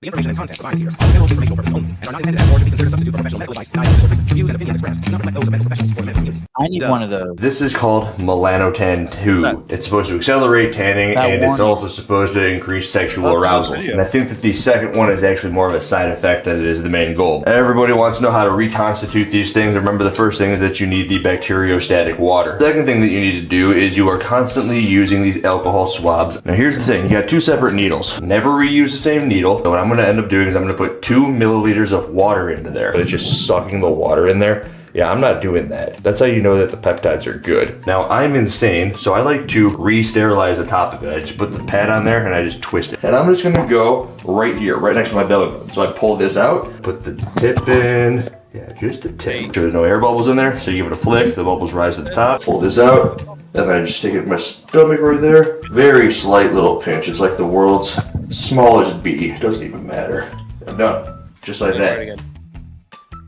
The information and content provided here are general informational purposes only and are not intended as or to be considered a substitute for professional medical advice, guidance, or treatment. The views and opinions expressed do not reflect those of medical professionals or the medical community. I need one of those. This is called melanotan 2. It's supposed to accelerate tanning, and it's also supposed to increase sexual arousal. And I think that the second one is actually more of a side effect than it is the main goal. Everybody wants to know how to reconstitute these things. Remember, the first thing is that you need the bacteriostatic water. The second thing that you need to do is you are constantly using these alcohol swabs. Now here's the thing, you got two separate needles. Never reuse the same needle. So what I'm going to end up doing is I'm going to put 2 milliliters of water into there. But it's just sucking the water in there. Yeah, I'm not doing that. That's how you know that the peptides are good. Now, I'm insane, so I like to re-sterilize the top of it. I just put the pad on there and I just twist it. And I'm just gonna go right here, right next to my belly button. So I pull this out, put the tip in. Yeah, just the tip. Make sure there's no air bubbles in there, so you give it a flick, the bubbles rise to the top. Pull this out, and then I just stick it in my stomach right there. Very slight little pinch. It's like the world's smallest bee. It doesn't even matter. I'm done. Just like that. Again.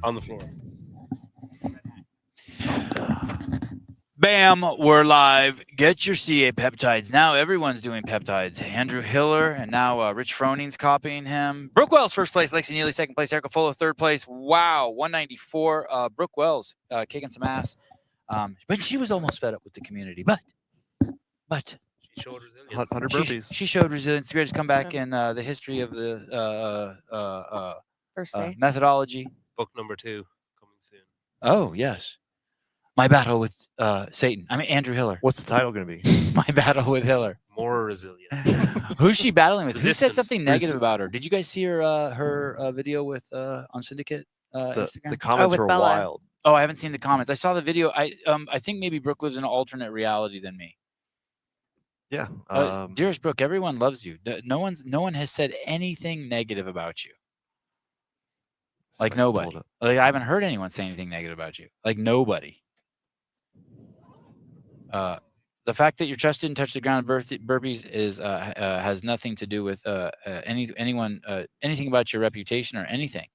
On the floor. Bam, we're live. Get your CA peptides. Now everyone's doing peptides. Andrew Hiller, and now Rich Froning's copying him. Brooke Wells, first place. Lexi Neely, second place. Erica Fuller, third place. Wow, 194. Brooke Wells kicking some ass. But she was almost fed up with the community. But She showed resilience. 100 burpees. she showed resilience. The greatest comeback in the history of the First day. methodology. Book number 2 coming soon. Oh, yes. My battle with Satan. I mean, Andrew Hiller. What's the title going to be? My battle with Hiller. More resilient. Who's she battling with? Who said Resistance. something negative about her? Did you guys see her video with on Syndicate Instagram? The comments with were Bella. wild. Oh, I haven't seen the comments. I saw the video. I think maybe Brooke lives in an alternate reality than me. Yeah. Dearest Brooke, everyone loves you. No one has said anything negative about you. Like nobody. Like I haven't heard anyone say anything negative about you. Like nobody. The fact that your chest didn't touch the ground burpees is has nothing to do with anything about your reputation or anything.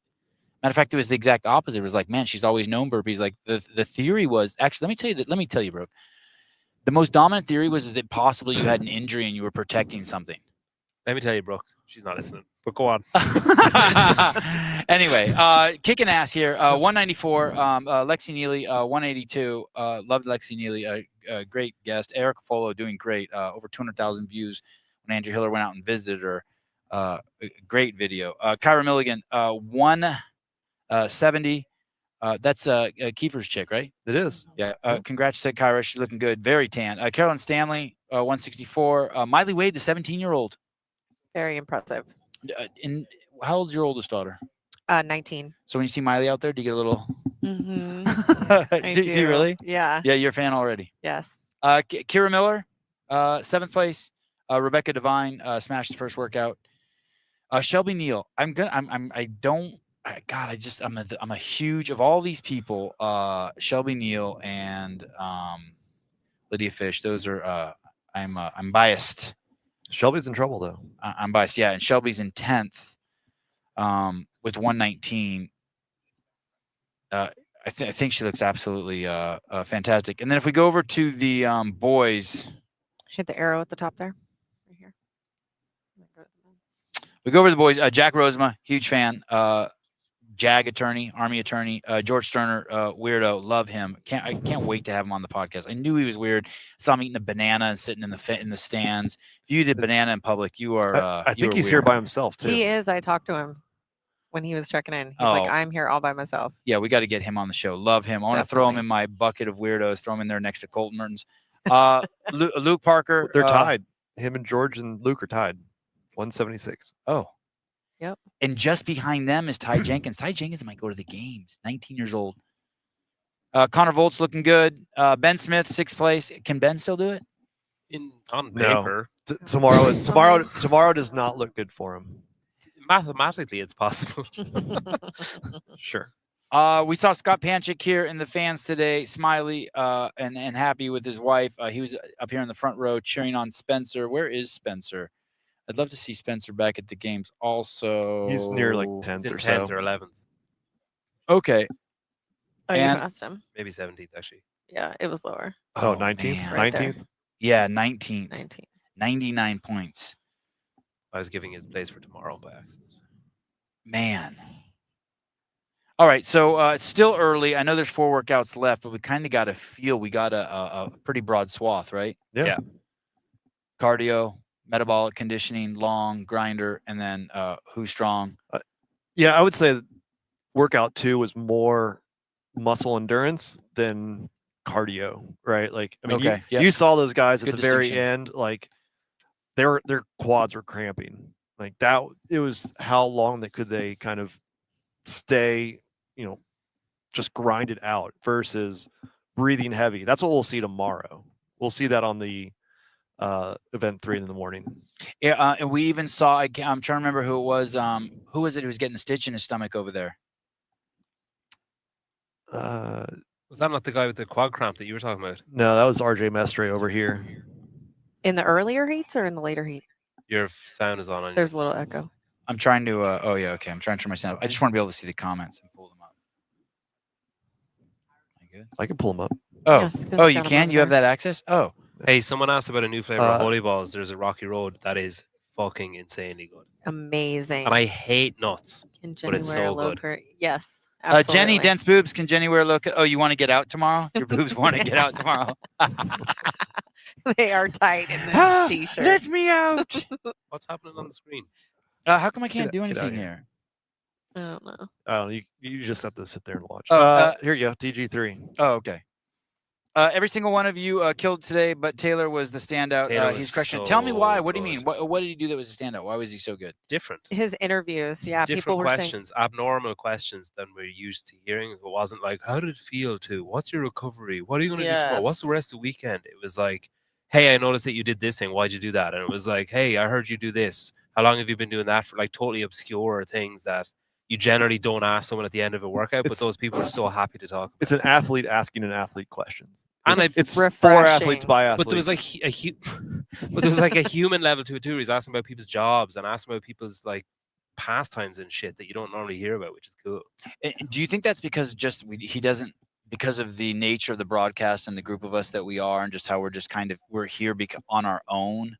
Matter of fact, it was the exact opposite. It was like, man, she's always known burpees. Like the theory was actually, let me tell you, Brooke. The most dominant theory was that possibly you had an injury and you were protecting something. Let me tell you, Brooke. She's not listening. But go on. Anyway, kicking ass here. 194. Lexi Neely, 182. Loved Lexi Neely. Great guest. Erica Folo doing great. Over 200,000 views when Andrew Hiller went out and visited her. Great video. Kyra Milligan, 170. That's Kiefer's chick, right? It is. Yeah. Congrats to Kyra. She's looking good. Very tan. Carolyn Stanley, 164. Miley Wade, the 17-year-old. Very impressive. How old's your oldest daughter? 19. So when you see Miley out there, do you get a little? Mm-hmm. do you really? Yeah. Yeah, you're a fan already. Yes. Kira Miller, 7th place. Rebecca Devine smashed the first workout. Shelby Neal. I'm a huge of all these people. Shelby Neal and Lydia Fish. Those are I'm biased. Shelby's in trouble though. I'm biased. Yeah, and Shelby's in 10th with 119. I think she looks absolutely fantastic. And then if we go over to the boys, Hit the arrow at the top there. Right here. we go over to the boys. Jack Rosema, huge fan. JAG attorney, Army attorney. George Sterner, weirdo. Love him. I can't wait to have him on the podcast. I knew he was weird. Saw him eating a banana and sitting in the stands. If you eat a banana in public, you are. I think he's here by himself too. He is. I talked to him when he was checking in. He's like, I'm here all by myself. Yeah, we got to get him on the show. Love him. I want to throw him in my bucket of weirdos. Throw him in there next to Colton Mertens. Luke Parker. They're tied. Him and George and Luke are tied. 176. Oh. Yep. And just behind them is Ty Jenkins. Ty Jenkins might go to the games. 19 years old. Connor Volt's looking good. Ben Smith, 6th place. Can Ben still do it? On paper. No. Tomorrow does not look good for him. Mathematically, it's possible. Sure. We saw Scott Panchik here in the fans today, smiley and happy with his wife. He was up here in the front row cheering on Spencer. Where is Spencer? I'd love to see Spencer back at the games also. He's near like 10th or 10th so. or 11th. Okay. Oh, And- you passed him. Maybe 17th, actually. Yeah, it was lower. Oh, 19th? man. Right there. 19th? Yeah, 19th. 19. 99 points. I was giving his place for tomorrow by accident. Man. All right, so it's still early. I know there's 4 workouts left, but we kind of got to feel we got a pretty broad swath, right? Yeah. Cardio, metabolic conditioning, long, grinder, and then who's strong. Yeah, I would say that workout 2 was more muscle endurance than cardio, right? Like, I mean, Okay, you saw those guys at Good the very distinction. end, like their quads were cramping. Like that, it was how long could they kind of stay, just grind it out versus breathing heavy. That's what we'll see tomorrow. We'll see that on the event 3 in the morning. Yeah, and we even saw. I'm trying to remember who it was. Who was it who was getting a stitch in his stomach over there? Was that not the guy with the quad cramp that you were talking about? No, that was RJ Mestre over here. In the earlier heats or in the later heat? Your sound is on. There's a little echo. I'm trying to. Oh yeah, okay. I'm trying to turn my sound up. I just want to be able to see the comments and pull them up. Good? I can pull them up. Oh, Yes, oh, Vin's you got 'em can. over You have there. that access. Oh, Hey, someone asked about a new flavor of holy balls. There's a Rocky Road that is fucking insanely good. Amazing. And I hate nuts. Can but Jenny it's wear so a low good. cur- Yes. Jenny, Absolutely. dense boobs. Can Jenny wear a look? Oh, you want to get out tomorrow? Your boobs want to get out tomorrow. They are tight in this Ah, t-shirt. Let me out. What's happening on the screen? How come I can't Get do out of anything here. here? I don't know. I don't know. You just have to sit there and watch. Oh, Here you go. TG3. Oh, okay. Every single one of you killed today, but Taylor was the standout. Taylor He's was crushing it. Tell me why. so What do you good. mean? What did he do that was a standout? Why was he so good? Different. His interviews, yeah, people Different were saying questions, abnormal questions than we're used to hearing. It wasn't like, how did it feel to? What's your recovery? What are you going to do tomorrow? What's the Yes. rest of the weekend? It was like, hey, I noticed that you did this thing. Why'd you do that? And it was like, hey, I heard you do this. How long have you been doing that for? Like totally obscure things that you generally don't ask someone at the end of a workout, but It's- those people are so happy to talk about. It's an athlete asking an athlete questions. And It's for refreshing. athletes by athletes. But there was like but there was like a human level to it too. He's asking about people's jobs and asking about people's like pastimes and shit that you don't normally hear about, which is cool. Do you think that's because just he doesn't, because of the nature of the broadcast and the group of us that we are, and just how we're just kind of we're here on our own,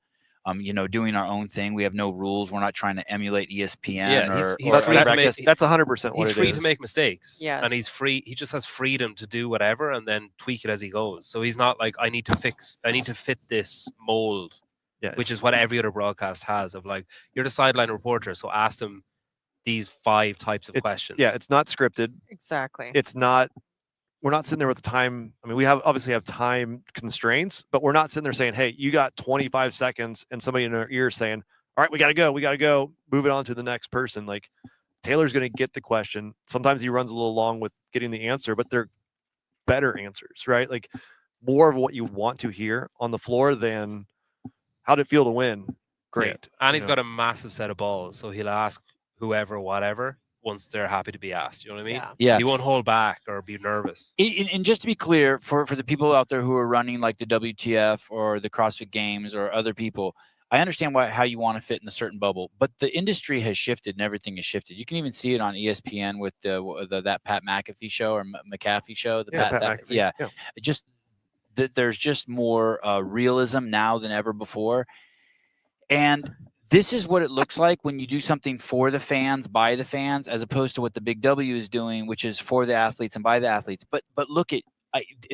doing our own thing. We have no rules. We're not trying to emulate ESPN Yeah, or he's or free to breakfast. make- That's 100% what He's it free is. to make mistakes. Yes. And he's free. He just has freedom to do whatever and then tweak it as he goes. So he's not like, I need to fit this mold, Yeah, which is what every other broadcast has of like, you're the sideline reporter. So ask them these 5 types of questions. Yeah, it's not scripted. exactly. It's not. We're not sitting there with the time. I mean, we obviously have time constraints, but we're not sitting there saying, "Hey, you got 25 seconds," and somebody in our ear saying, "All right, we got to go, move it on to the next person." Like Taylor's going to get the question. Sometimes he runs a little long with getting the answer, but they're better answers, right? Like more of what you want to hear on the floor than how did it feel to win. Great. Yeah. And he's you know? got a massive set of balls. So he'll ask whoever, whatever, once they're happy to be asked. You know what I mean? Yeah. Yeah. He won't hold back or be nervous. And just to be clear, for the people out there who are running like the WTF or the CrossFit Games or other people, I understand how you want to fit in a certain bubble, but the industry has shifted and everything has shifted. You can even see it on ESPN with that Pat McAfee show or McAfee show. Pat McAfee. Yeah. Yeah. It just there's just more realism now than ever before. And this is what it looks like when you do something for the fans, by the fans, as opposed to what the Big W is doing, which is for the athletes and by the athletes. But look and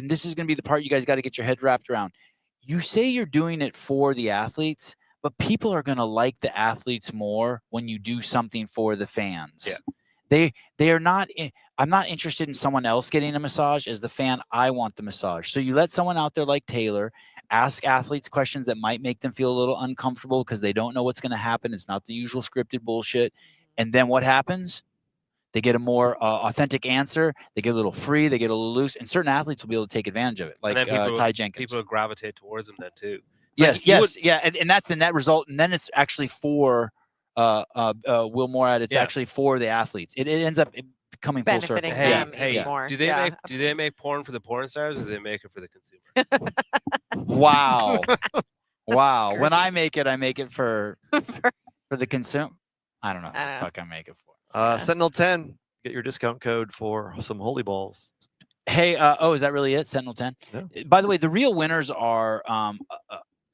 this is going to be the part you guys got to get your head wrapped around. You say you're doing it for the athletes, but people are going to like the athletes more when you do something for the fans. Yeah. They are not. I'm not interested in someone else getting a massage. As the fan, I want the massage. So you let someone out there like Taylor ask athletes questions that might make them feel a little uncomfortable because they don't know what's going to happen. It's not the usual scripted bullshit. And then what happens? They get a more authentic answer. They get a little free. They get a little loose. And certain athletes will be able to take advantage of it, like Ty Jenkins. People will gravitate towards him then too. Yes. Yeah. And that's the net result. And then it's actually for Will Morad. It's actually for the athletes. It ends up coming full circle. Benefiting them Hey, more. do they Yeah, do they make porn for the porn stars or do they make it for the consumer? Wow. Wow. That's When I make it for the consumer. I don't know. I don't know. Fuck, I make it for. Sentinel 10. Get your discount code for some holy balls. Hey, is that really it? Sentinel 10. Yeah. By the way, the real winners are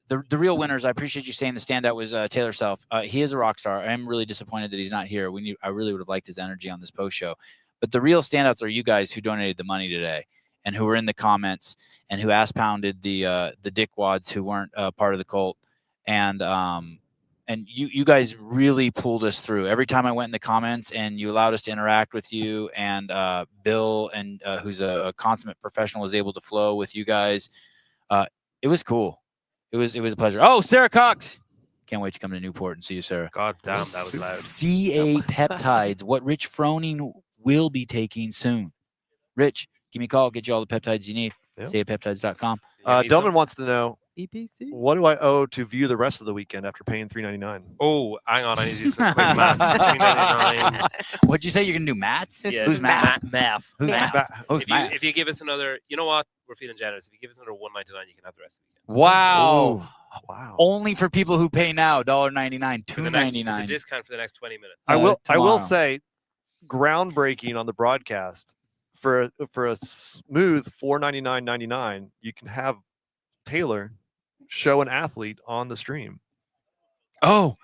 the real winners. I appreciate you saying the standout was Taylor Self. He is a rock star. I am really disappointed that he's not here. I really would have liked his energy on this post show. But the real standouts are you guys who donated the money today and who were in the comments and who ass pounded the dickwads who weren't part of the cult. And you guys really pulled us through. Every time I went in the comments and you allowed us to interact with you, and Bill, and who's a consummate professional, was able to flow with you guys. It was cool. It was a pleasure. Oh, Sarah Cox. Can't wait to come to Newport and see you, Sarah. God damn, that was loud. CA Peptides, what Rich Froning will be taking soon. Rich, give me a call. Get you all the peptides you need. Yep. CAPeptides.com. Delman wants to know, EPC. what do I owe to view the rest of the weekend after paying $3.99? Oh, hang on. I need to do some quick maths. $3.99. What'd you say? You're going to do Matt's? Yeah, Who's Matt? Math. Who's Matt. Matt? Who's Matt? If you give us another, you know what? We're feeling generous. If you give us another $1.99, you can have the rest of the weekend. Wow. Ooh, wow. Only for people who pay now, $1.99, For the next, it's a $2.99. discount for the next 20 minutes. I will tomorrow. say, groundbreaking on the broadcast for a smooth $4.99.99. You can have Taylor show an athlete on the stream. Oh,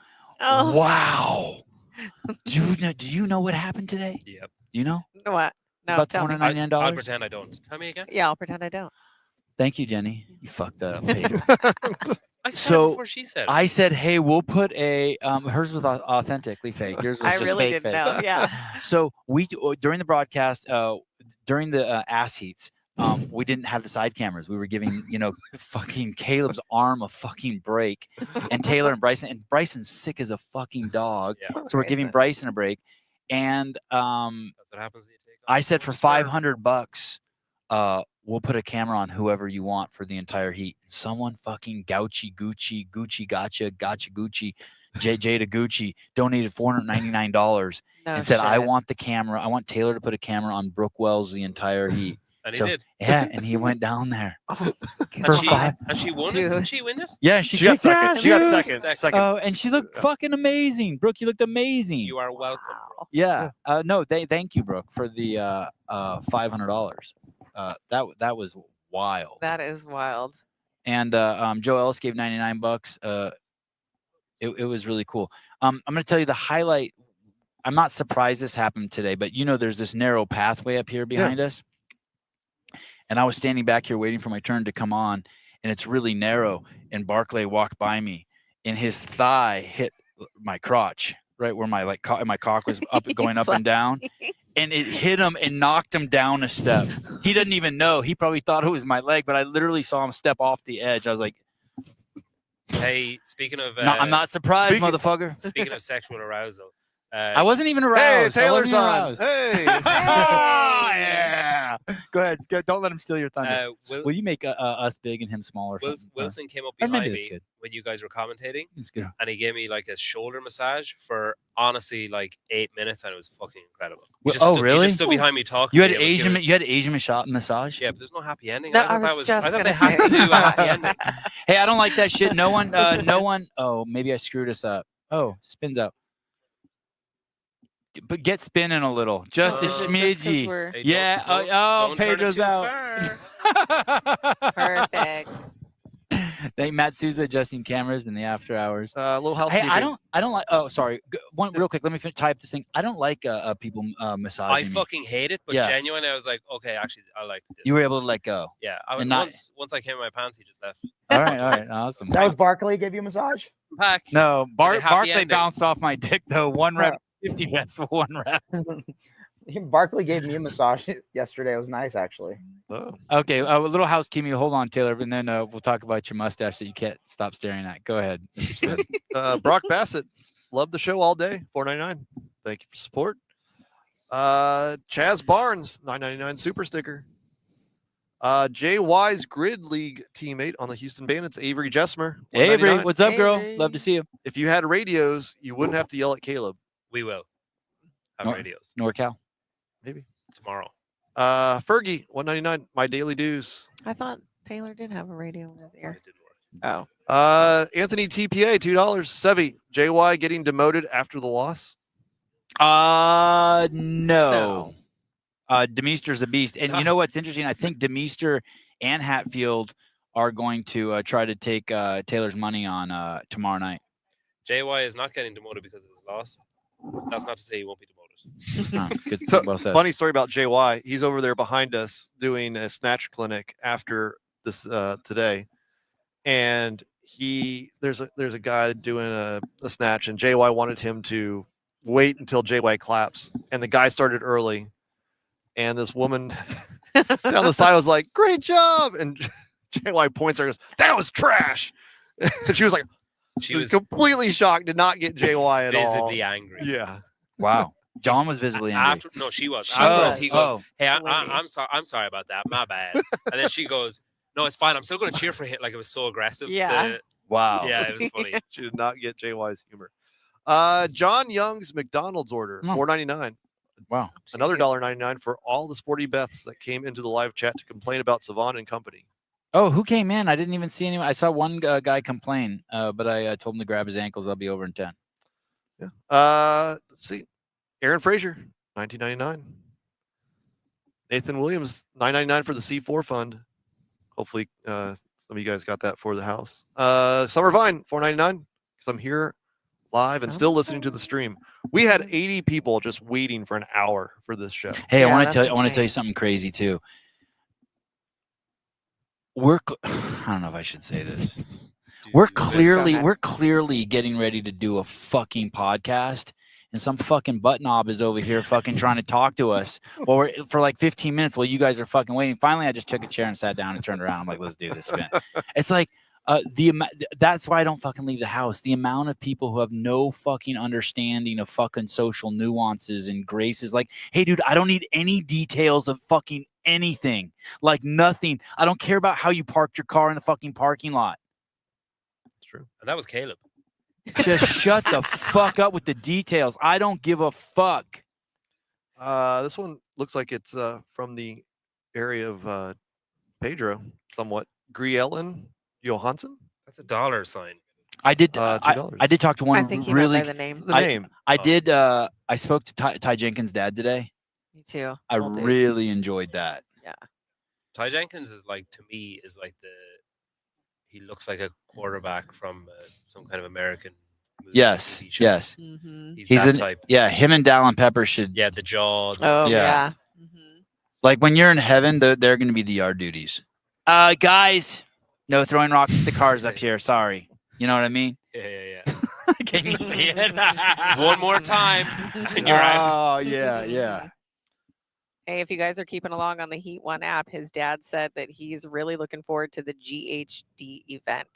Oh, wow. Do you know what happened today? Yep. Do you know what? No, about tell me. $499? I'll pretend I don't. Tell me again. Yeah, I'll pretend I don't. Thank you, Jenny. You fucked up. Pedro. I said So, it before she said it. I said, hey, we'll put a hers was authentically fake. Yours was I just really fake, didn't fake. know. Yeah. So we during the broadcast, during the ass heats, we didn't have the side cameras. We were giving fucking Caleb's arm a fucking break, and Taylor and Bryson's sick as a fucking dog. Yeah. So we're giving Bryson a break, and That's what happens when you take off I said for sperm. $500, we'll put a camera on whoever you want for the entire heat. Someone fucking Gucci gotcha Gucci JJ to Gucci donated $499 No and said, I shit. want the camera. I want Taylor to put a camera on Brooke Wells the entire heat. And he So, did. Yeah, and he went down there. And For she, five- and she won it. Dude. Didn't she win it? Yeah, She got kicked second. ass, She got dude. second. Second. Oh, and she looked fucking amazing. Brooke, you looked amazing. You are welcome. Bro. Yeah. No, thank you, Brooke, for the $500. That was wild. That is wild. And Joe Ellis gave $99. It was really cool. I'm going to tell you the highlight. I'm not surprised this happened today, but there's this narrow pathway up here behind us. And I was standing back here waiting for my turn to come on, and it's really narrow. And Barclay walked by me, and his thigh hit my crotch, right where my my cock was up, going up and down, and it hit him and knocked him down a step. He didn't even know. He probably thought it was my leg, but I literally saw him step off the edge. I was like, Hey, speaking of no, I'm not surprised, speaking- motherfucker. speaking of sexual arousal, I wasn't even Hey, aroused. I Taylor's wasn't even on. aroused. Hey. Oh, yeah. Go ahead. Don't let him steal your thunder. Will you make us big and him small or something? Wilson came up or maybe behind that's me good. when you guys were commentating, It's good. and he gave me like a shoulder massage for honestly like 8 minutes, and it was fucking incredible. Well, He really? just stood behind me talking. You to had me and was giving- You had Asian massage. Yeah, but there's no happy ending. No, I thought was just I thought gonna they had say. to do a happy ending. Hey, I don't like that shit. No one. Oh, maybe I screwed us up. Oh, spins out. But get spinning a little, just a Just 'cause smidgy. Hey, Yeah. don't turn it Pedro's too out. far. Perfect. Thank Matt Souza adjusting cameras in the after hours. A little Hey, housekeeping. I don't like. Oh, sorry. One real quick. Let me type this thing. I don't like people massaging I me. fucking hate it, but Yeah. genuinely, I was like, okay, actually, I like this. You were able to let go. Yeah, and not- once I came in my pants, he just left. All right, awesome. That was Barkley gave you a massage? Pack. No, With a happy Barkley ending. bounced off my dick though. 1 rep, 50 reps for 1 rep. Barkley gave me a massage yesterday. It was nice, actually. Oh. Okay, a little housekeeping. Hold on, Taylor, and then we'll talk about your mustache that you can't stop staring at. Go ahead. Mr. Spin. Brock Bassett, love the show all day. $4.99. Thank you for support. Chaz Barnes, $9.99 super sticker. JY's Grid League teammate on the Houston Bandits, Avery Jessmer. Avery, $1.99. what's up, girl? Avery. Love to see you. If you had radios, you wouldn't have to yell at Caleb. We will have No. radios NorCal. Maybe. tomorrow. Fergie, $1.99. My daily dues. I thought Taylor did have a radio in his ear. It didn't work. Oh. Anthony TPA, $2. Sevi, JY getting demoted after the loss. No. Demeester's a beast. And you know what's interesting? I think Demeester and Hatfield are going to try to take Taylor's money on tomorrow night. JY is not getting demoted because of his loss. That's not to say he won't be demoted. Good, So, well said. funny story about JY. He's over there behind us doing a snatch clinic after this today, and there's a guy doing a snatch, and JY wanted him to wait until JY claps, and the guy started early, and this woman down the side was like, "Great job," and JY points at her and goes, "That was trash," and she was like, She was was completely shocked, did not get JY at all. visibly angry. Yeah. Wow. John was visibly angry. No, she was. She Afterwards, was. he goes, Oh. "Hey, The lady. I'm sorry about that. My bad." And then she goes, "No, it's fine. I'm still going to cheer for him." Like it was so aggressive. Yeah. Wow. Yeah, it was funny. She did not get JY's humor. John Young's McDonald's order, Oh. $4.99. Wow. Another Jeez. $1.99 for all the sporty Beths that came into the live chat to complain about Savon and company. Oh, who came in? I didn't even see anyone. I saw one guy complain, but I told him to grab his ankles. I'll be over in 10. Yeah. Let's see. Aaron Frazier, $19.99. Nathan Williams, $9.99 for the C4 fund. Hopefully, some of you guys got that for the house. Summer Vine, $4.99. Because I'm here live and still listening to the stream. We had 80 people just waiting for an hour for this show. Hey, Yeah, I want to that's tell you. I want to insane. tell you something crazy too. I don't know if I should say this. We're clearly getting ready to do a fucking podcast, and some fucking butt knob is over here fucking trying to talk to us for like 15 minutes while you guys are fucking waiting. Finally, I just took a chair and sat down and turned around. I'm like, let's do this, man. It's like that's why I don't fucking leave the house. The amount of people who have no fucking understanding of fucking social nuances and graces. Like, hey, dude, I don't need any details of fucking anything. Like nothing. I don't care about how you parked your car in the fucking parking lot. It's true. And that was Caleb. Just shut the fuck up with the details. I don't give a fuck. This one looks like it's from the area of Pedro, somewhat. Griellen Johansson? That's a dollar sign. I did. $2. I did talk to one I think he really. meant by the name. The name. I did. I spoke to Ty Jenkins' dad today. Me too. I Old dude. really enjoyed that. Ty Jenkins is like, to me, is like he looks like a quarterback from some kind of American movie. Yes. TV show. Yes. Mhm. He's that an, type. Yeah. Him and Dallin Pepper should. Yeah, the jaw. Oh Yeah. yeah. Mhm. Like when you're in heaven, they're going to be the yard duties. Guys, no throwing rocks at the cars up here. Sorry. You know what I mean? Yeah. Can you see it? One more time. And you're out. Oh yeah. Hey, if you guys are keeping along on the Heat One app, his dad said that he's really looking forward to the GHD event.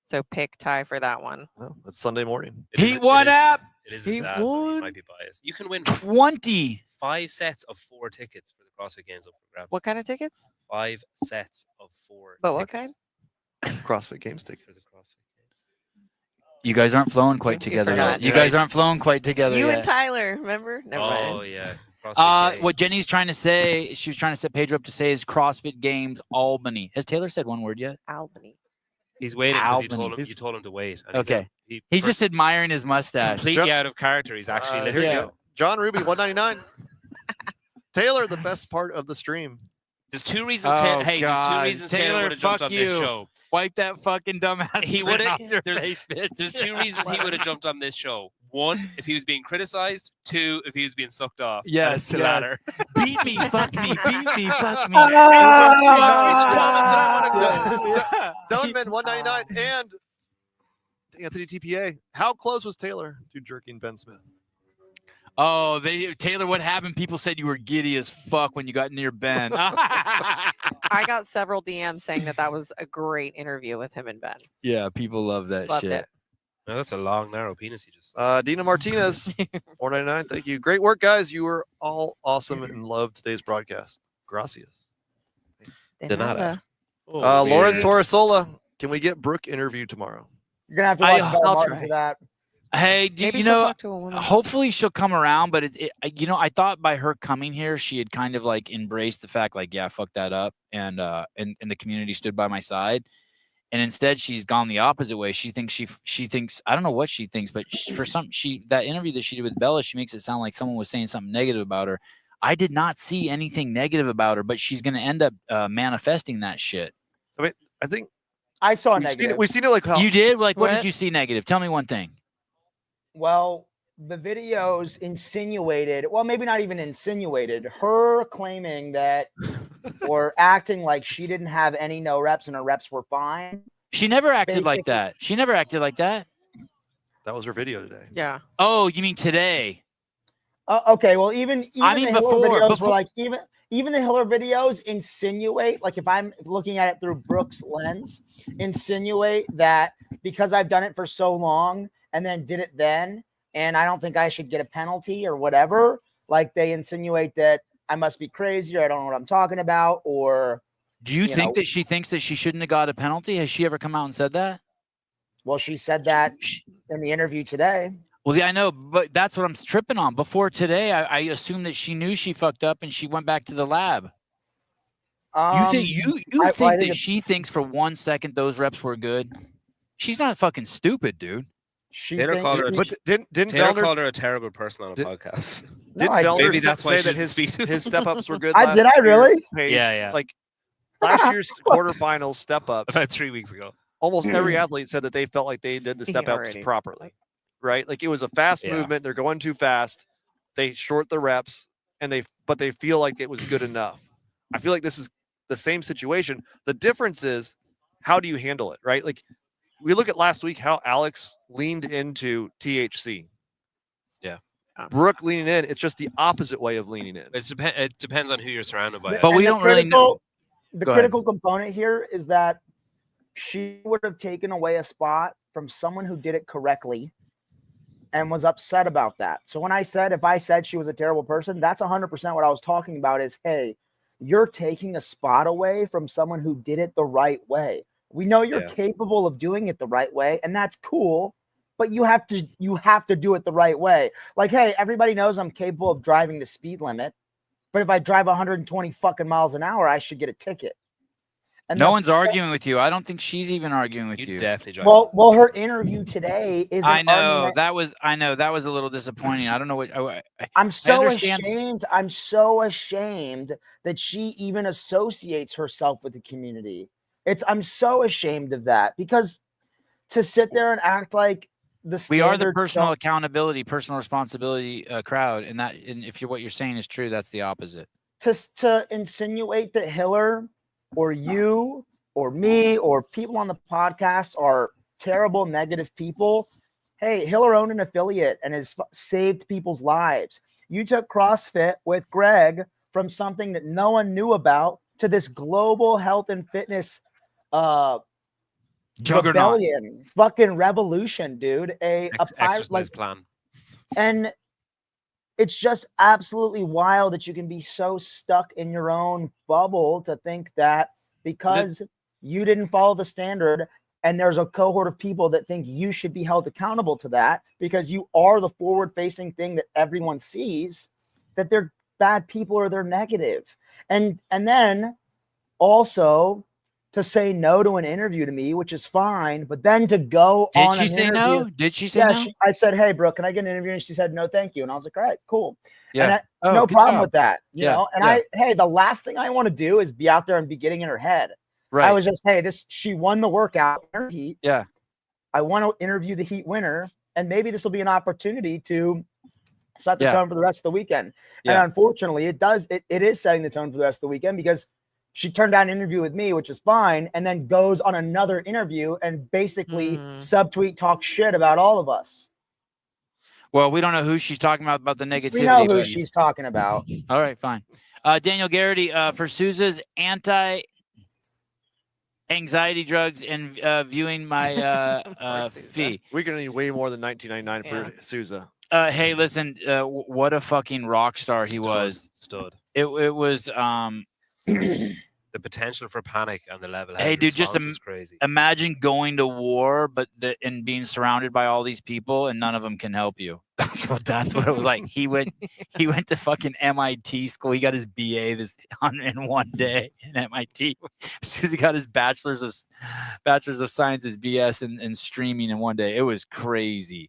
So pick Ty for that one. Well, that's Sunday morning. Heat One app. It is his He dad, so he won. might be biased. You can win 20. 5 sets of 4 tickets for the CrossFit Games up for grabs. What kind of tickets? 5 sets of 4 But what tickets CrossFit Games for the tickets. CrossFit Games. You guys aren't flowing quite You together forgot. yet. You guys aren't flowing quite together You yet. and Tyler, remember? Never Oh, mind. yeah. CrossFit Games. What Jenny's trying to say, she was trying to set Pedro up to say is CrossFit Games Albany. Has Taylor said one word yet? Albany. He's waiting because Albany. you told him to wait. And Okay. He's He's just admiring his mustache. completely out of character. He's actually Here listening. you go. John Ruby, $1.99. Taylor, the best part of the stream. There's 2 reasons. Oh, There's 2 God. reasons Taylor, Taylor would have jumped fuck on this you. show. Wipe that fucking dumbass. He grin would've- off your there's- face, bitch. There's 2 reasons he would have jumped on this show. 1, if he was being criticized. 2, if he was being sucked off. And Yes, it's the yes. latter. Beat me, fuck me, beat me, fuck me. Dunman, $1.99. And Anthony TPA. How close was Taylor to jerking Ben Smith? Oh, Taylor, what happened? People said you were giddy as fuck when you got near Ben. I got several DMs saying that was a great interview with him and Ben. Yeah, people love that Loved shit. it. No, that's a long, narrow penis you just. Dina Martinez, $4.99. Thank you. Great work, guys. You were all awesome and loved today's broadcast. Gracias. De nada. Lauren Torresola, can we get Brooke interviewed tomorrow? You're gonna have to watch Bella I'll Martin try. for that. Hey, Maybe you she'll know, talk to a woman. hopefully she'll come around, but I thought by her coming here, she had kind of like embraced the fact, like, yeah, fuck that up, and the community stood by my side, and instead she's gone the opposite way. She thinks she thinks, I don't know what she thinks, but that interview that she did with Bella, she makes it sound like someone was saying something negative about her. I did not see anything negative about her, but she's gonna end up manifesting that shit. I mean, I think I saw We've seen negative. it. We've seen it like how You did? Like, what did What? you see negative? Tell me one thing. Well, the videos insinuated, well, maybe not even insinuated, her claiming that or acting like she didn't have any no reps and her reps were fine. She never acted like Basically- that. She never acted like that. that was her video today. Yeah. Oh, you mean today? Okay, well, even I mean, the Hiller before- videos before- were like even the Hiller videos insinuate, like if I'm looking at it through Brooke's lens, insinuate that because I've done it for so long and then did it then, and I don't think I should get a penalty or whatever. Like they insinuate that I must be crazy or I don't know what I'm talking about, or Do you You think know- that she thinks that she shouldn't have got a penalty? Has she ever come out and said that? well, she said that in the interview today. Well, yeah, I know, but that's what I'm tripping on. Before today, I assumed that she knew she fucked up and she went back to the lab. You think I think think that it's- she thinks for 1 second those reps were good? She's not fucking stupid, dude. she Taylor thinks called her a- But didn't Taylor Vellner, called her a terrible person on a Did- podcast. No, didn't I- Vellner Maybe st- that's why say she that didn't speak. his step ups were good? did I year, really? Paige? Yeah. Like last year's quarterfinal step ups, About 3 weeks ago. almost every athlete said that they felt like they did the He step ups already- properly, right? Like it was a fast Yeah. movement. They're going too fast. They short the reps, and they feel like it was good enough. I feel like this is the same situation. The difference is how do you handle it, right? Like we look at last week how Alex leaned into THC. Yeah. Brooke leaning in. It's just the opposite way of leaning in. It depends on who you're surrounded by. But we And the don't really know. The Go ahead. critical component here is that she would have taken away a spot from someone who did it correctly and was upset about that. So when if I said she was a terrible person, that's 100% what I was talking about is, hey, you're taking a spot away from someone who did it the right way. We know you're Yeah. capable of doing it the right way, and that's cool, but you have to do it the right way. Like, hey, everybody knows I'm capable of driving the speed limit, but if I drive 120 fucking miles an hour, I should get a ticket. And No the- one's arguing with you. I don't think she's even arguing with you. You definitely drive. well, her interview today is. I know that was a little disappointing. I don't know what. I'm so understand. ashamed. I'm so ashamed that she even associates herself with the community. I'm so ashamed of that because to sit there and act like We are the standard personal don't- accountability, personal responsibility crowd, and if what you're saying is true, that's the opposite. to insinuate that Hiller or you or me or people on the podcast are terrible, negative people. Hey, Hiller owned an affiliate and has saved people's lives. You took CrossFit with Greg from something that no one knew about to this global health and fitness Juggernaut. rebellion, fucking revolution, dude. Exercise plan. And it's just absolutely wild that you can be so stuck in your own bubble to think that because you didn't follow the standard and there's a cohort of people that think you should be held accountable to that because you are the forward facing thing that everyone sees, that they're bad people or they're negative. And then also to say no to an interview to me, which is fine, but then to go Did on she an say interview, no? Did she say yeah, no? I said, hey, Brooke, can I get an interview? And she said, no, thank you. And I was like, all right, cool. Yeah. And Oh, no good problem job. with that, you Yeah, know? And yeah. hey, the last thing I want to do is be out there and be getting in her head. Right. I was just, hey, she won the workout in her heat. Yeah. I want to interview the heat winner. And maybe this will be an opportunity to set the Yeah. tone for the rest of the weekend. Yeah. And unfortunately, it is setting the tone for the rest of the weekend because she turned down an interview with me, which is fine, and then goes on another interview and basically subtweet talk shit about all of us. Well, we don't know who she's talking about the negativity. We know who but- she's talking about. All right, fine. Daniel Garrity for Sousa's anti-anxiety drugs and viewing my Sousa. fee. We're gonna need way more than $19.99 for Sousa. Hey, listen, what a fucking rock star he was. Stud. It was The potential for panic on the level. Hey, dude, just is crazy. imagine going to war, and being surrounded by all these people, and none of them can help you. That's what it was like. He went to fucking MIT school. He got his BA in one day in MIT. He got his bachelor's of sciences BS in streaming in one day. It was crazy.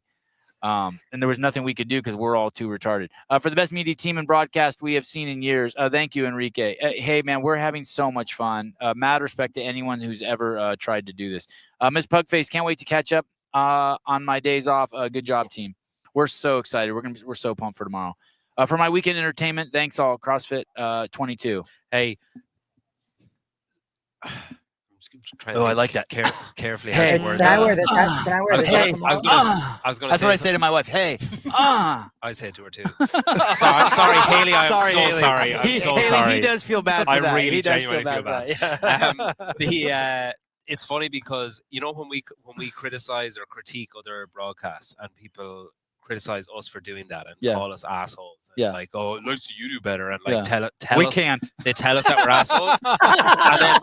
And there was nothing we could do because we're all too retarded. For the best media team and broadcast we have seen in years. Thank you, Enrique. Hey, man, we're having so much fun. Mad respect to anyone who's ever tried to do this. Miss Pugface, can't wait to catch up on my days off. Good job, team. We're so excited. We're so pumped for tomorrow. For my weekend entertainment, thanks all. CrossFit 22. Hey. Oh, I like that. Carefully. Hey, Can I wear this? Can I wear this? Hey, tomorrow? I was gonna. That's say what I say to my wife. Hey, I say it to her too. Sorry, Haley. I'm Sorry, so Haley. sorry. I'm so Haley, sorry. He does feel bad for I that. really He does genuinely feel bad. For that. Yeah. It's funny because when we criticize or critique other broadcasts and people criticize us for doing that and Yeah. call us assholes. And Yeah. Like, oh, let's see you do better. And like Yeah. tell We us can't. they tell us that we're assholes. And then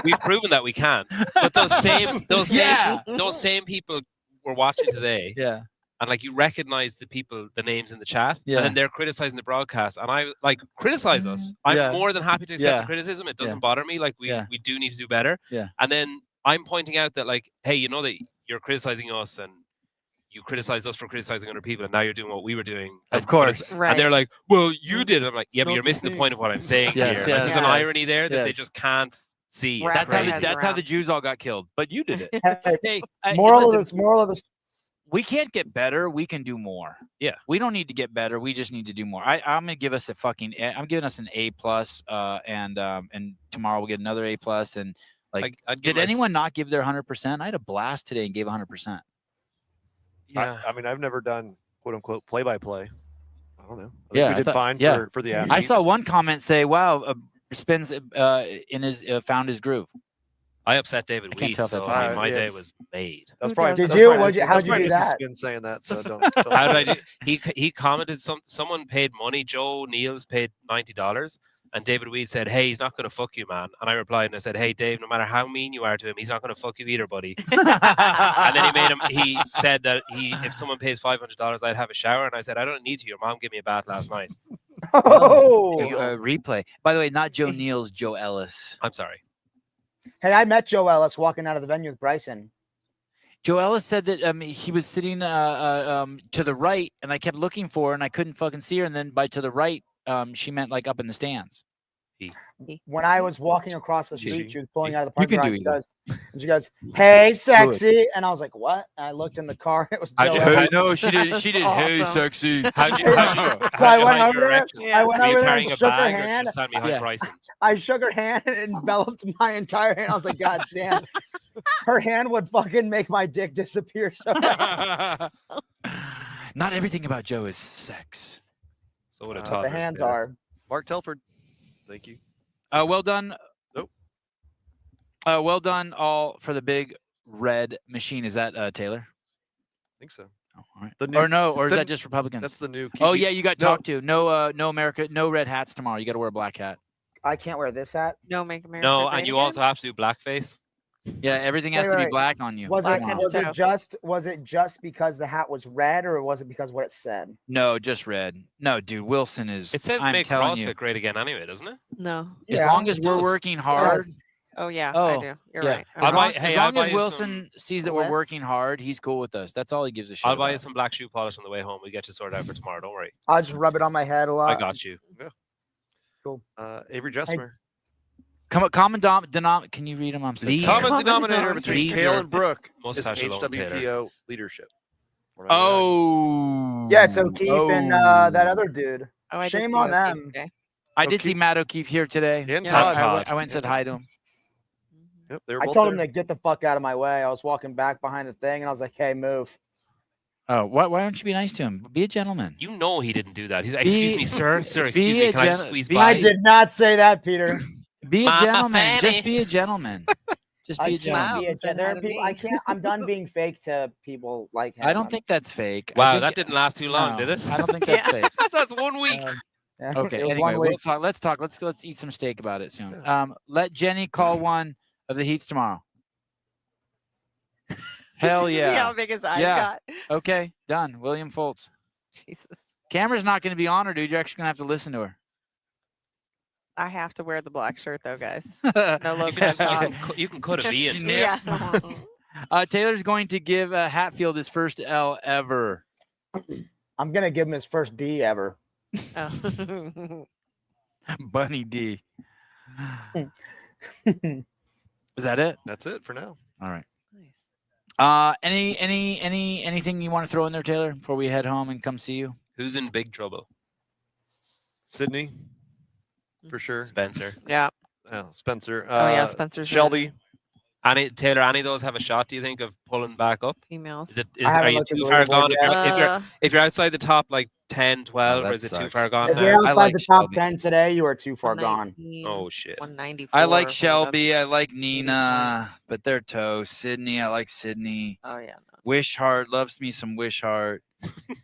we've proven that we can. But those same people were watching today. Yeah. And like you recognize the names in the chat, Yeah. and then they're criticizing the broadcast. And I like criticize us. I'm Yeah. more than happy to accept Yeah. the criticism. It doesn't Yeah. bother me. Like we do need to do better. Yeah. And then I'm pointing out that like, hey, you know that you're criticizing us and you criticized us for criticizing other people, and now you're doing what we were doing. Of course. Right. And they're like, well, you did. I'm like, yeah, but you're missing the point of what I'm saying Yes, here. yes, Like, there's an yes. irony there that Yes. they just can't see. Wrap It's That's how, their the, crazy. heads that's how around. the Jews all got killed. But you did it. Hey, Hey, moral listen, of this. we can't get better. We can do more. Yeah. We don't need to get better. We just need to do more. I'm gonna give us I'm giving us an A+. And tomorrow we'll get another A+. And like, I'd give did anyone not give their 100%? I had a blast today and gave 100%. Yeah. I mean, I've never done quote unquote play by play. I don't know. I think Yeah, we I did thought- fine yeah. for the I saw athletes. one comment say, "Wow, Spins in his found his groove." I upset David I can't Weed, tell if so that's I right. mean, my Yeah, day it's- was made. That's Who probably does Did that? you? That's What'd you- probably- how'd you do that's probably that? Mrs. Spin saying that. So don't. How did I do? He commented someone paid money. Joe Niels paid $90, and David Weed said, "Hey, he's not going to fuck you, man." And I replied and I said, "Hey, Dave, no matter how mean you are to him, he's not going to fuck you either, buddy." And then he said that if someone pays $500, I'd have a shower, and I said, "I don't need to. Your mom gave me a bath last night." Oh, Replay. By the way, not Joe Niels, Joe Ellis. I'm sorry. hey, I met Joe Ellis walking out of the venue with Bryson. Joe Ellis said that he was sitting to the right, and I kept looking for her, and I couldn't fucking see her. And then by to the right, she meant like up in the stands. When I was walking across the street, she was pulling out of the You parking can garage. do She goes, "Hey, sexy," and I was like, "What?" And I looked in the car. It was How'd Joe you- Ellis. No, she did. She did. Hey, Awesome. sexy. How'd you So I hide went your over there. erection? Yeah. I went Were you over there carrying and a shook her bag or hand. just standing behind Yeah. Bryson? I shook her hand and enveloped my entire hand. I was like, "God damn!" Her hand would fucking make my dick disappear. So Not everything about Joe is sex. So would a The the toddler. hands say. are. Mark Telford, thank you. Well done. Nope. Well done, all for the big red machine. Is that Taylor? I think so. Oh, all right. The new- Or no? Or is the- that just Republicans? That's the new. Oh yeah, you got No. talked to. No, no America, no red hats tomorrow. You got to wear a black hat. I can't wear this hat. No, make America No, great and you again? also have to do blackface. Yeah, everything has Wait, to be wait. black on you. Was Black it hat was too. it just because the hat was red, or was it because what it said? No, just red. No, dude, Wilson is. It says I'm make telling CrossFit you, great again anyway, doesn't it? No. as Yeah, long as it we're does. working hard. Oh yeah, Oh, I do. You're yeah. right. As I long, might- as, hey, long I'll buy as you Wilson sees that we're Let's- working hard, he's cool with us. That's all he gives a shit I'll buy you about. some black shoe polish on the way home. We get you sorted out for tomorrow. Don't worry. I'll just rub it on my head a lot. I got you. Avery Jessmer. Common can you read them? I'm so Leave- tired. Common Common denominator between Leave Kale your and Brooke is mustache alone, Taylor. HWPO leadership. Oh. Yeah, it's O'Keefe and that Oh. other dude. Oh, I did Shame see on O'Keefe them. today. I did see O'Keefe- Matt O'Keefe here today. And Yeah. Todd. I went and said hi to him. Mhm. Yep, they were I both told him there. to get the fuck out of my way. I was walking back behind the thing, and I was like, "Hey, move." Oh, why don't you be nice to him? Be a gentleman. You know he didn't do that. He's like, excuse me, sir. Sir, excuse be me. a Can I just gen- squeeze be- by? I did not say that, Peter. Be a Mama gentleman. Just Fanny. be a gentleman. Just I be a can't gentleman. be a Wow, said there hi are to people. I me. can't. I'm done being fake to people like him. I don't think that's fake. I Wow, think- that didn't last too long, no, did it? I don't think that's fake. That's 1 week. Yeah, Okay. it was Anyway, 1 we'll week. talk. Let's talk. Let's eat some steak about it soon. Yeah. Let Jenny call one of the heats tomorrow. Hell See yeah. how big his eyes Yeah. got. Okay, done. William Foltz. Jesus. Camera's not going to be on her, dude. You're actually going to have to listen to her. I have to wear the black shirt though, guys. No You logo. can, you can cut a V into it. Yeah. Taylor's going to give Hatfield his first L ever. I'm gonna give him his first D ever. Oh. Bunny D. Is that it? That's it for now. All right. Nice. Anything you want to throw in there, Taylor, before we head home and come see you? Who's in big trouble? Sydney, for sure. Spencer. Yeah. Spencer. Oh yeah, Spencer's in Shelby. Taylor, any of those have a shot, do you think, of pulling back up? females. I haven't Are you looked at too the far leaderboard gone? yet. If you're outside the top like 10, 12, or that is it too sucks. far gone If now? you're outside like the top Shelby. 10 today, you are too far gone. 119, Oh shit. 194. I like so Shelby. that's I like 80 Nina, points. but they're toast. Sydney, I like Sydney. Oh yeah. No. Wishart loves me some Wishart.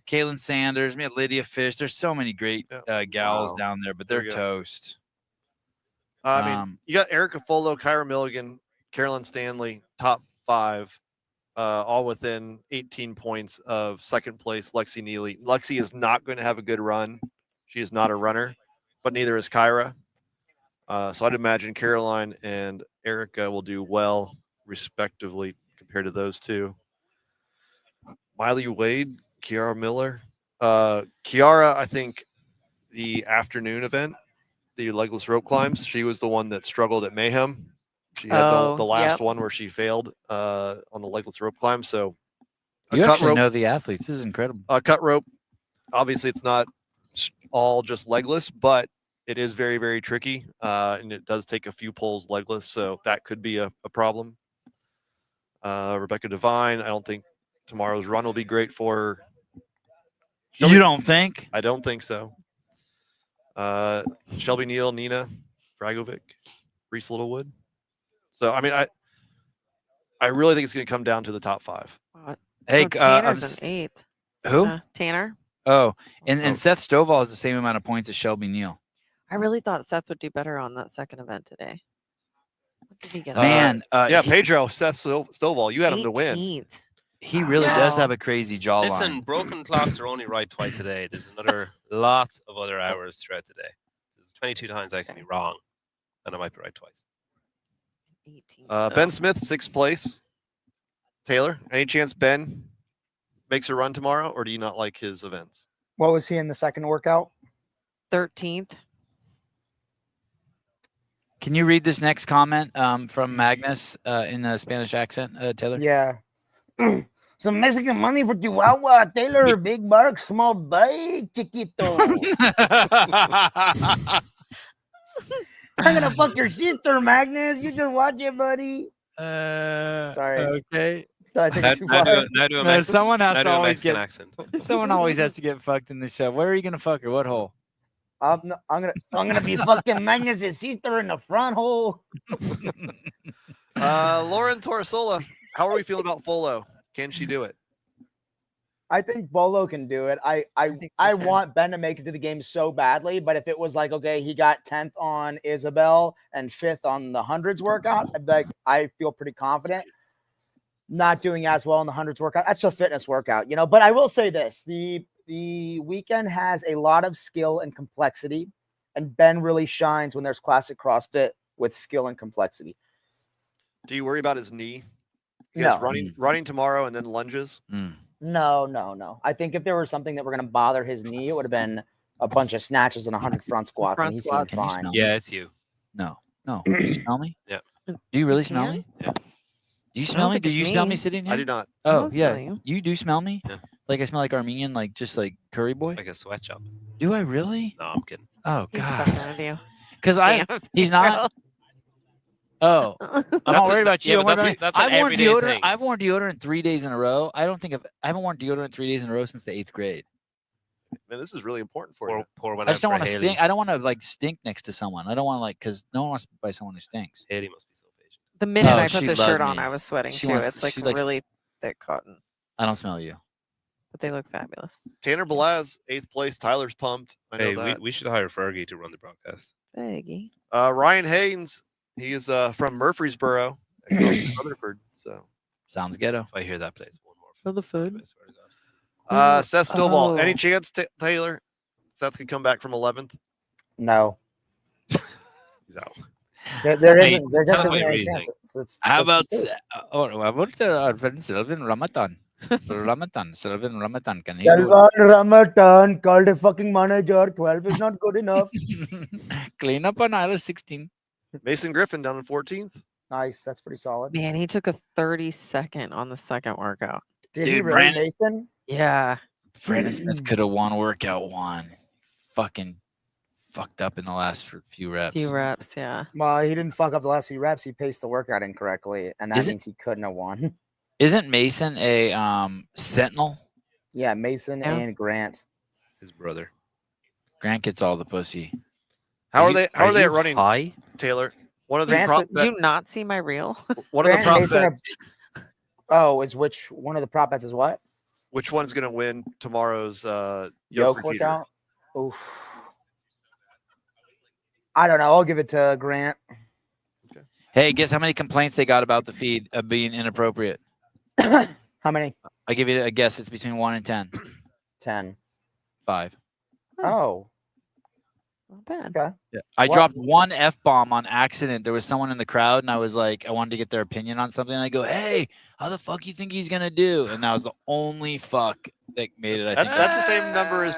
Kaylin Sanders, me Lydia Fish. There's so many great gals Wow. down there, but There they're we go. toast. I mean, you got Erica Folo, Kyra Milligan, Carolyn Stanley, top 5, all within 18 points of second place, Lexi Neely. Lexi is not going to have a good run. She is not a runner, but neither is Kyra. So I'd imagine Caroline and Erica will do well, respectively, compared to those two. Miley Wade, Kiara Miller. Kiara, I think the afternoon event, the legless rope climbs, she was the one that struggled at Mayhem. She had the last one where she failed on the legless rope climb. So You actually know the athletes. This is incredible. cut rope, obviously it's not all just legless, but it is very, very tricky. And it does take a few pulls legless. So that could be a problem. Rebecca Devine, I don't think tomorrow's run will be great for her. You don't think? I don't think so. Shelby Neal, Nina Dragovic, Reese Littlewood. So I mean, I really think it's going to come down to the top 5. Hey, Tanner's in 8th. Who? Tanner. Oh, and Seth Stovall has the same amount of points as Shelby Neal. I really thought Seth would do better on that second event today. What did he get? Man, Pedro, Seth Stovall, you had him to win. 18th. He really does have a crazy jawline. Listen, broken clocks are only right twice a day. There's lots of other hours throughout the day. There's 22 times I can be wrong, and I might be right twice. 18. Ben Smith, 6th place. Taylor, any chance Ben makes a run tomorrow, or do you not like his events? What was he in the second workout? 13th. Can you read this next comment from Magnus in a Spanish accent, Taylor? Yeah. Some Mexican money for Chihuahua, Taylor. Big bark, small bite, chiquito. I'm gonna fuck your sister, Magnus. You just watch it, buddy. Sorry. Okay. Did I take it too far? Someone has to always Mexican get accent. Someone always has to get fucked in the show. Where are you gonna fuck her? What hole? I'm gonna be fucking Magnus' sister in the front hole. Lauren Torresola, how are we feeling about Folo? Can she do it? I think Volo can do it. I want Ben to make it to the game so badly, but if it was like, okay, he got 10th on Isabel and 5th on the hundreds workout, I'd be like, I feel pretty confident. Not doing as well in the hundreds workout. That's a fitness workout, you know. But I will say this: the weekend has a lot of skill and complexity, and Ben really shines when there's classic CrossFit with skill and complexity. Do you worry about his knee? No. Running tomorrow and then lunges. No. I think if there was something that were going to bother his knee, it would have been a bunch of snatches and 100 front squats, and he seemed fine. Yeah, it's you. No. Do you smell me? Yeah. Do you really smell me? Yeah. Do you smell me? Do you smell me sitting here? I do not. Oh, smell yeah. you. You do smell me? Yeah. Like I smell like Armenian, like just like curry boy? Like a sweatshop. Do I really? No, I'm kidding. Oh, He's God. fucking with you. Because he's not. Oh, I'm not worried about you. I've worn deodorant. I've worn deodorant 3 days in a row. I haven't worn deodorant 3 days in a row since the 8th grade. Man, this is really important for you. Pour one I just out don't for want to Haley. stink. I don't want to like stink next to someone. I don't want to because no one wants to buy someone who stinks. Haley must be so patient. The minute I she put the loves shirt on, me. I was sweating She too. wants It's to- like she likes- really thick cotton, I don't smell you. but they look fabulous. Tanner Belaz, 8th place. Tyler's pumped. I know Hey, that. we should hire Fergie to run the broadcast. Baggy. Ryan Haynes, he is from Murfreesboro, Rutherford. So Sounds ghetto. If I hear that place one more, For the food. I swear to God. Seth Stovall, Oh. any chance Taylor? Seth could come back from 11th. No, He's out. there Hey, isn't. There tell just us what isn't you any really chance. think. It's How about it. our friend Sylvan Ramadan? Ramadan, Sullivan Ramadan. Can he Salvan Ramadan called a fucking manager. 12 is not good enough. clean up on aisle 16? Mason Griffin down in 14th. Nice. That's pretty solid. Man, he took a 30-second on the second workout. Did he Dude, really, Brandon- Mason? Yeah. Brandon Smith could have won workout 1. Fucking fucked up in the last few reps. Few reps, yeah. Well, he didn't fuck up the last few reps. He paced the workout incorrectly, and that Is it- means he couldn't have won. Isn't Mason a sentinel? Yeah, Mason Yeah. and Grant. His brother. Grant gets all the pussy. How are you- they? How are they you at running, high? Taylor? One of the Grant's prop Did bet, you not see my reel? one of the Grant and prop Mason bets. Oh, is which one of the prop bets is what? Which one's going to win tomorrow's Yoke yoke repeater? workout? Oof. I don't know. I'll give it to Grant. Hey, guess how many complaints they got about the feed being inappropriate? How many? I give you a guess. It's between 1 and 10. 10. 5. Oh, Not bad. okay. Yeah. I What- dropped one F-bomb on accident. There was someone in the crowd, and I was like, I wanted to get their opinion on something. And I go, hey, how the fuck you think he's going to do? And that was the only fuck that made it, I think. That's the same number as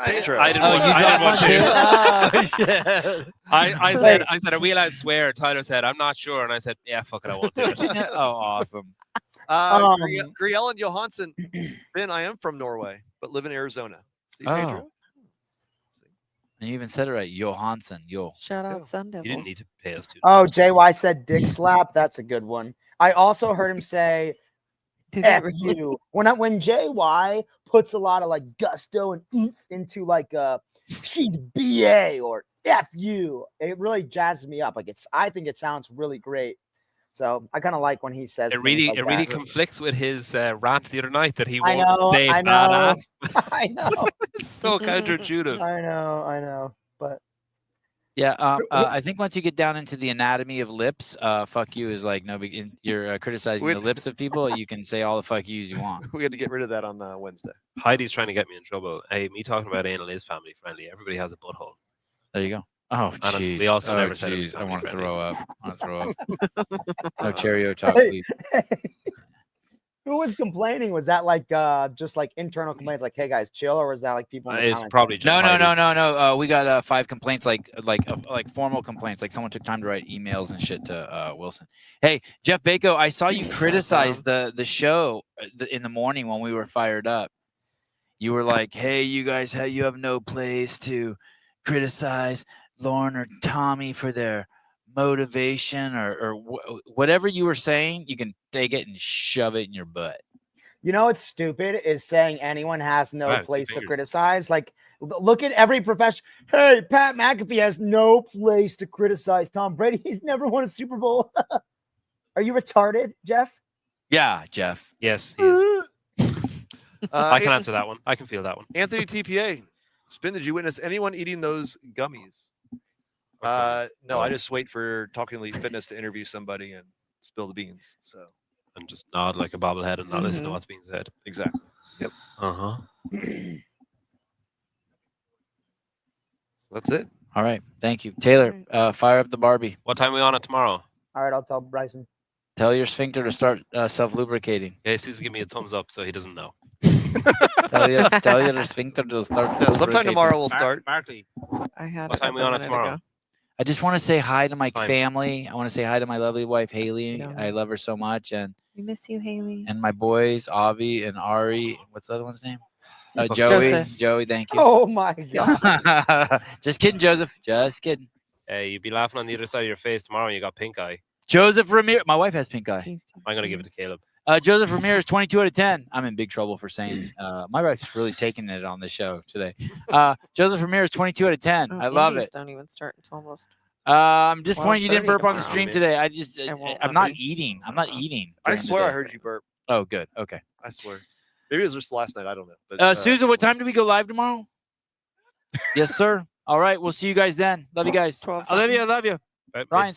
Pedro. I didn't Oh, want, you I dropped didn't want one to. too? Oh, shit. I said, are we allowed to swear? Tyler said, I'm not sure. And I said, yeah, fuck it, I won't do it. Oh, awesome. Griel and Johansson. Ben, I am from Norway, but live in Arizona. See, Oh. Pedro? And you even said it right. Johansson. Yo. Shout out Yeah. Sun Devils. You didn't need to pay us $2. Oh, JY said dick slap. That's a good one. I also heard him say Did F it really? you. When JY puts a lot of like gusto and oomph into like she's BA or F you, it really jazzes me up. Like I think it sounds really great. So I kind of like when he says It really, things like really that. conflicts with his rant the other night that he I won't know, say I know. badass. I know. It's so counterintuitive. I know. But Yeah, I think once you get down into the anatomy of lips, fuck you is like no big. You're criticizing Wait. the lips of people. You can say all the fuck yous you want. We had to get rid of that on Wednesday. Heidi's trying to get me in trouble. Hey, me talking about anal is family friendly. Everybody has a butthole. There you go. Oh, And jeez. we also Oh, never said it was jeez. I family want to friendly. throw up. I want to throw up. No Uh, Cheerio talk, Hey, please. who was complaining? Was that like just like internal complaints, like "Hey guys, chill," or was that like people? In the It's comments probably like, just No. We got 5 complaints, like formal complaints. Like someone took time to write emails and shit to Wilson. Hey, Jeff Bako, I saw you criticize the show in the morning when we were fired up. You were like, "Hey, you guys, you have no place to criticize Lauren or Tommy for their motivation or whatever you were saying. You can take it and shove it in your butt." You know what's stupid is saying anyone has no Right, two place to fingers. criticize. Like, look at every profession. Hey, Pat McAfee has no place to criticize Tom Brady. He's never won a Super Bowl. Are you retarded, Jeff? Yeah, Jeff. Yes, he is. I can An- answer that one. I can feel that one. Anthony TPA. Spin, did you witness anyone eating those gummies? No, I just wait for Talking Elite Fitness to interview somebody and spill the beans. So And just nod like a bobblehead and not listen to Mhm. what's being said. exactly. Uh-huh. That's it. All right. Thank you. Taylor, fire up the Barbie. What time are we on it tomorrow? All right, I'll tell Bryson. Tell your sphincter to start self-lubricating. Yeah, Susan, give me a thumbs up so he doesn't know. Tell your sphincter to start Yeah, sometime lubricating. tomorrow we'll start. Barkley. I had What it time up we a on it minute tomorrow? ago. I just want to say hi to my Fine. family. I want to say hi to my lovely wife, Haley. don't I know. love her so much. And We miss you, Haley. my boys, Avi and Ari. What's the other one's name? Fuck Joey. Joseph. Joey, thank you. Oh my god. Just kidding, Joseph. Just kidding. Hey, you'd be laughing on the other side of your face tomorrow and you got pink eye. Joseph Ramirez. My wife has pink eye. James, I'm going to give it to Caleb. Joseph Ramirez, 22 out of 10. I'm in big trouble for saying my wife's really taking it on the show today. Joseph Ramirez, 22 out of 10. Oh, I love Indies it. Don't even start until almost. I'm disappointed you didn't 12:30 burp on the tomorrow. stream Man. today. I won't I'm not be. eating. I'm not eating. I during the swear I day. heard you burp. Oh, good. Okay. I swear. Maybe it was just last night. I don't know. But, Susan, what time do we go live tomorrow? Yes, sir. All right. We'll see you guys then. Love you guys. 12 I love you. I love you. Right, Ryan.